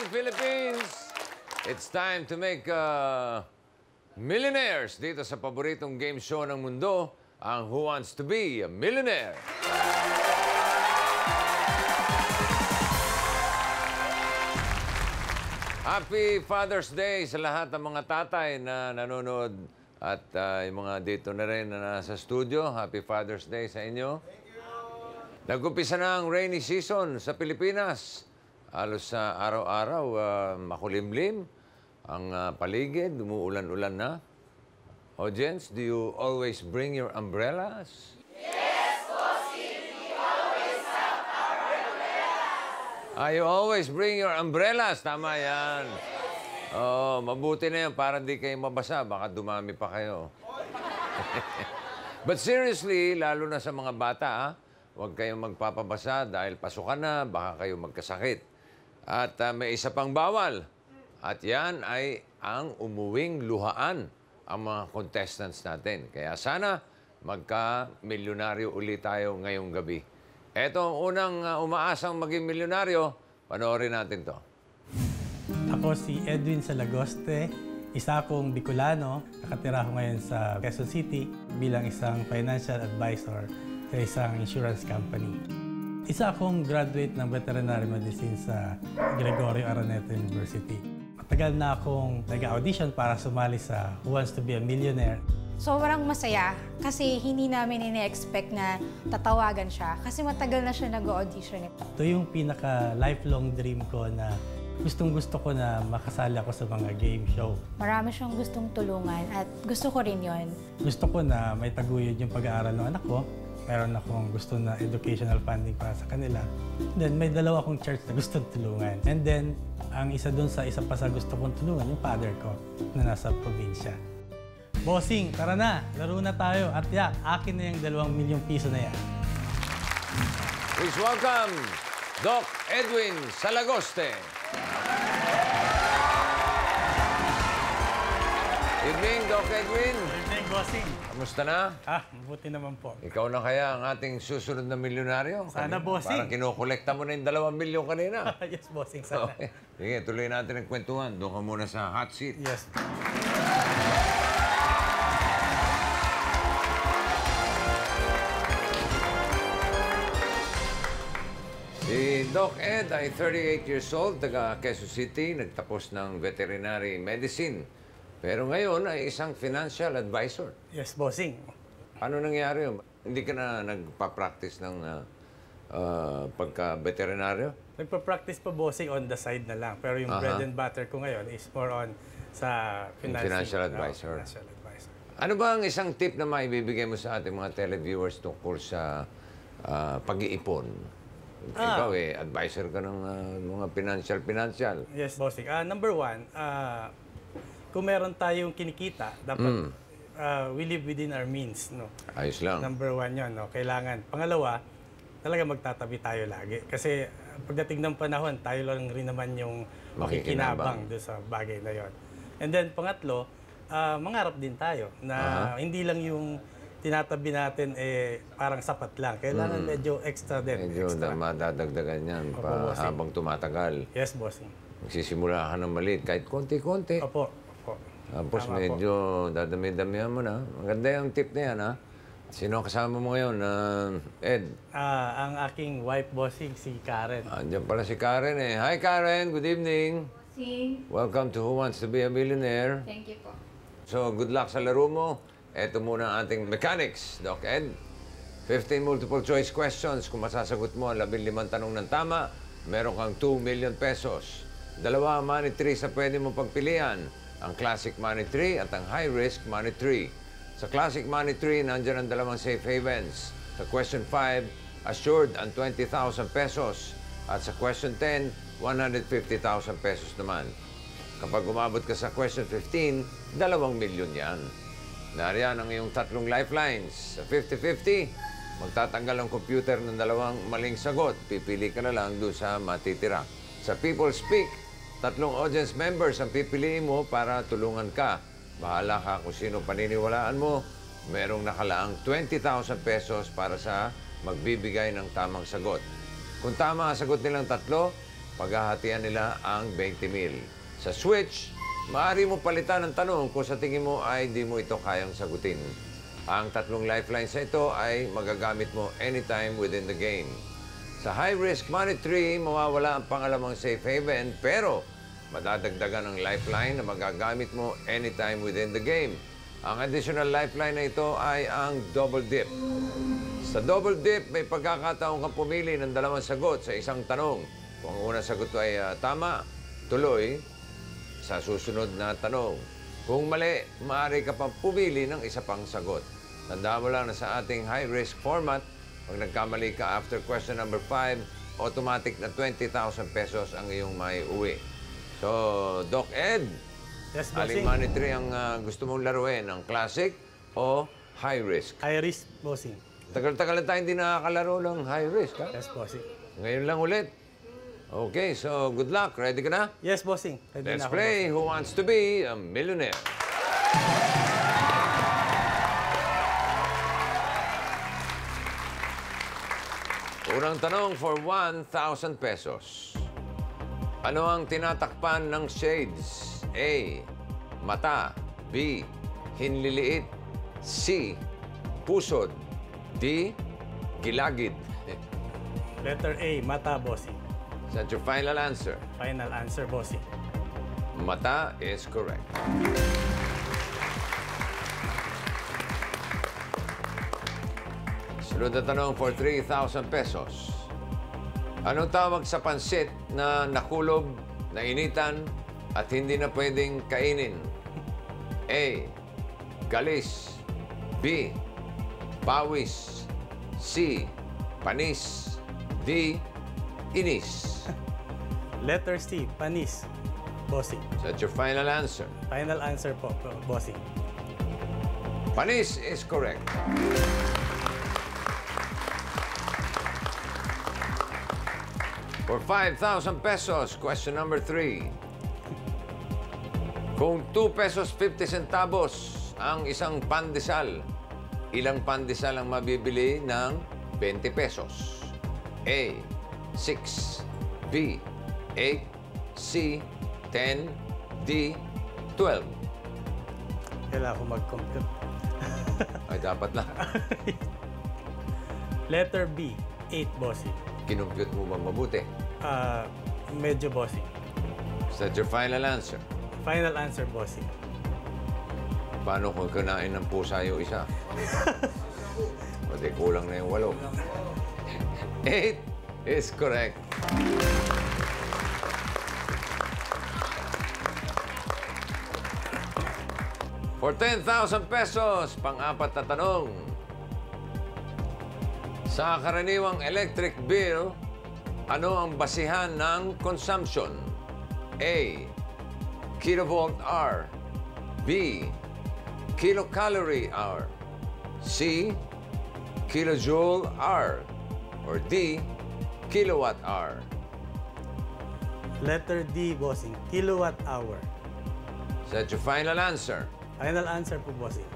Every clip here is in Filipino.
Philippines! It's time to make millionaires dito sa paboritong game show ng mundo, ang Who Wants to Be a Millionaire? Happy Father's Day sa lahat ng mga tatay na nanonood at yung mga dito na rin na nasa studio. Happy Father's Day sa inyo. Nag-umpisa na ang rainy season sa Pilipinas. Halos sa araw-araw, makulimlim ang paligid, umuulan-ulan na. Audience, do you always bring your umbrellas? Yes, Bossy, we always have our umbrellas. You always bring your umbrellas. Tama yan. Oh, mabuti na yan para di kayo mabasa. Baka dumami pa kayo. But seriously, lalo na sa mga bata, huwag kayong magpapabasa dahil pasukan na, baka kayo magkasakit. At may isa pang bawal. At yan ay ang umuwing luhaan ang mga contestants natin. Kaya sana magka-milyonaryo ulit tayo ngayong gabi. Ito ang unang umaasang maging milyonaryo. Panoorin natin to. Ako si Edwin Salagoste, isa akong Bicolano. Nakatira ako ngayon sa Quezon City bilang isang financial advisor sa isang insurance company. Isa akong graduate ng veterinary medicine sa Gregorio Araneta University. Matagal na akong nag-audition para sumali sa Who Wants to Be a Millionaire. Sobrang masaya kasi hindi namin ine-expect na tatawagan siya kasi matagal na siya nag-audition. Ito yung pinaka-lifelong dream ko na gustong-gusto ko na makasali ako sa mga game show. Marami siyang gustong tulungan at gusto ko rin yon. Gusto ko na may taguyod yung pag-aaral ng anak ko. Meron akong gusto na educational funding para sa kanila. Then may dalawa akong church na gustong tulungan. And then, ang isa doon sa isa pa sa gusto kong tulungan, yung father ko na nasa probinsya. Bossing, tara na! Laro na tayo. At akin na yung 2 milyong piso na yan. Please welcome Doc Edwin Salagoste. Evening, Doc Edwin. Evening, Bossing. Kamusta na? Mabuti naman po. Ikaw na kaya ang ating susunod na milyonaryo? Sana, Bossing. Parang kinokolekta mo na yung 2 milyon kanina. Yes, Bossing, sana. Okay. Sige, tuloy natin ang kwentuhan. Doon ka muna sa hot seat. Yes. Si Doc Ed ay 38 years old, taga Quezon City, nagtapos ng veterinary medicine. Pero ngayon ay isang financial advisor. Yes, Bossing. Ano nangyari yun? Hindi ka na nagpa-practice ng pagka-veterinaryo? Nagpa-practice pa, Bossing, on the side na lang. Pero yung bread and butter ko ngayon is more on sa financial advisor. Financial advisor. Ano ba ang isang tip na maibibigay mo sa ating mga televiewers tungkol sa pag-iipon? Ikaw advisor ka ng mga financial. Yes, Bossing. Number 1, kung meron tayong kinikita, dapat we live within our means. No? Ayos lang. Number 1 yun. No? Kailangan. Pangalawa, talaga magtatabi tayo lagi. Kasi pagdating ng panahon, tayo lang rin naman yung makikinabang doon sa bagay na yon. And then, pangatlo, mangarap din tayo na hindi lang yung tinatabi natin parang sapat lang. Kailangan medyo extra din. Medyo extra. madadagdagan yan habang tumatagal. Yes, Bossing. Magsisimula ka ng maliit kahit konti-konti. Opo. Tapos medyo dadami-damihan mo na. Maganda yung tip na yan, ha? Sino kasama mo ngayon, Ed? Ang aking wife, Bossing, si Karen. Andiyan pala si Karen eh. Hi Karen, good evening. Si, Welcome to Who Wants to Be a Millionaire. thank you po. So, good luck sa laro mo. Ito muna ang ating mechanics, Doc Ed. 15 multiple choice questions. Kung masasagot mo ang 15 tanong ng tama, meron kang 2 million pesos. 2 money tree sa pwede mo pagpilian. Ang classic money tree at ang high risk money tree. Sa classic money tree, nandiyan ang 2 safe havens. Sa question 5, assured ang 20,000 pesos. At sa question 10, 150,000 pesos naman. Kapag umabot ka sa question 15, 2 milyon yan. Nariyan ang iyong 3 lifelines. Sa 50-50, magtatanggal ang computer ng 2 maling sagot. Pipili ka na lang doon sa matitira. Sa People Speak, 3 audience members ang pipiliin mo para tulungan ka. Bahala ka kung sino paniniwalaan mo. Merong nakalaang 20,000 pesos para sa magbibigay ng tamang sagot. Kung tama ang sagot nilang 3, paghahatian nila ang 20 mil. Sa switch, maaari mo palitan ang tanong kung sa tingin mo ay di mo ito kayang sagutin. Ang tatlong lifelines na ito ay magagamit mo anytime within the game. Sa high-risk money tree, mawawala ang pangalawang safe haven, pero madadagdagan ang lifeline na magagamit mo anytime within the game. Ang additional lifeline na ito ay ang double dip. Sa double dip, may pagkakataon kang pumili ng dalawang sagot sa isang tanong. Kung ang unang sagot ay tama, tuloy sa susunod na tanong. Kung mali, maaari ka pang pumili ng isa pang sagot. Tandaan mo lang na sa ating high-risk format, pag nagkamali ka after question number 5, automatic na 20,000 pesos ang iyong may uwi. So, Doc Ed, Yes, aling bossing. money tree ang gusto mong laruin? Ang classic o high risk? High risk, bossing. Tagal-tagal na tayo hindi nakakalaro ng high risk, ha? Yes, bossing. Ngayon lang ulit. Okay, so good luck. Ready ka na? Yes, bossing. Ready Let's na ako, play Who Wants to Be a Millionaire? Unang tanong for 1,000 pesos. Ano ang tinatakpan ng shades? A. Mata. B. Hinliliit. C. Pusod. D. Gilagid. bossing. Letter A, mata, bossing. Is that your final answer? Final answer, bossing. Mata is correct. Sunod na tanong for 3,000 pesos. Anong tawag sa pansit na nakulob, nainitan, at hindi na pwedeng kainin? A. Galis. B. Pawis. C. Panis. D. Inis. Letter C, panis, bossing. Is that your final answer? Final answer po, bossing. Panis is correct. For 5,000 pesos, question number 3. Kung 2 pesos 50 centavos ang isang pandesal, ilang pandesal ang mabibili ng 20 pesos? A. 6. B. 8. C. 10. D. 12. Kailangan ko mag-compute. Ay, dapat lang. Letter B, 8, bossing. Kinumpute mo bang mabuti? Medyo bossing. Is that your final answer? Final answer, bossing. Paano kung kinain ng pusa yung isa? O di kulang na yung 8. 8 is correct. For 10,000 pesos, pang-apat na tanong. Sa karaniwang electric bill, ano ang basihan ng consumption? A. Kilovolt hour. B. Kilocalorie hour. C. Kilojoule hour. Or D. Kilowatt hour. Letter D, bossing. Kilowatt hour. Is that your final answer? Final answer po, bossing.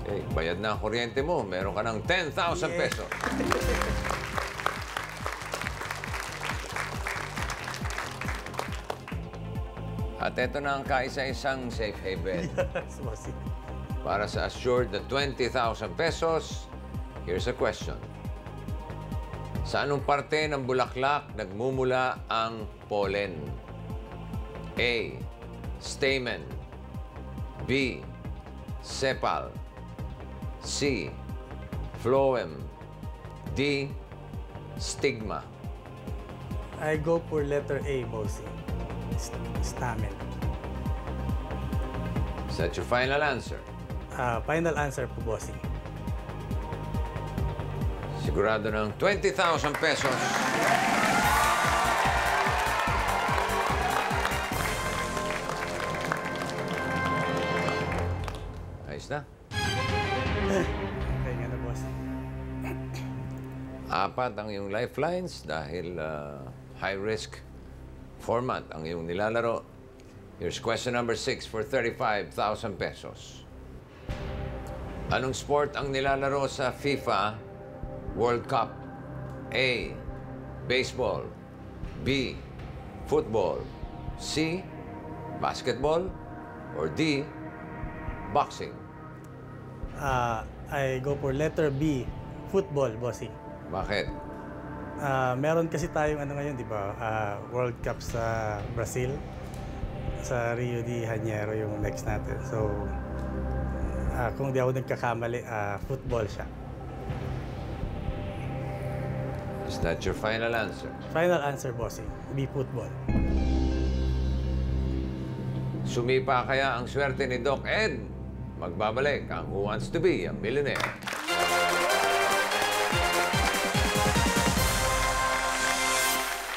Okay, bayad na ang kuryente mo. Meron ka ng 10,000 pesos. At ito na ang kaisa-isang safe haven. Yes, bossing. Para sa assured na 20,000 pesos, here's a question. Sa anong parte ng bulaklak nagmumula ang pollen? A. Stamen. B. Sepal. C. Phloem. D. Stigma. I go for letter A, bossing. Stamen. Is that your final answer? Final answer po, bossing. Sigurado ng 20,000 pesos. Ayos na. Okay nga na, bossing. 4 ang iyong lifelines dahil high-risk format ang iyong nilalaro. Here's question number 6 for 35,000 pesos. Anong sport ang nilalaro sa FIFA World Cup? A. Baseball. B. Football. C. Basketball. Or D. Boxing. I go for letter B, football, bossing. Bakit? Meron kasi tayong ano ngayon, di ba? World Cup sa Brazil. Sa Rio de Janeiro yung next natin. So, kung di ako nagkakamali, football siya. Is that your final answer? Final answer, bossing. B, football. Sumipa kaya ang swerte ni Doc Ed? Magbabalik ang Who Wants to Be a Millionaire.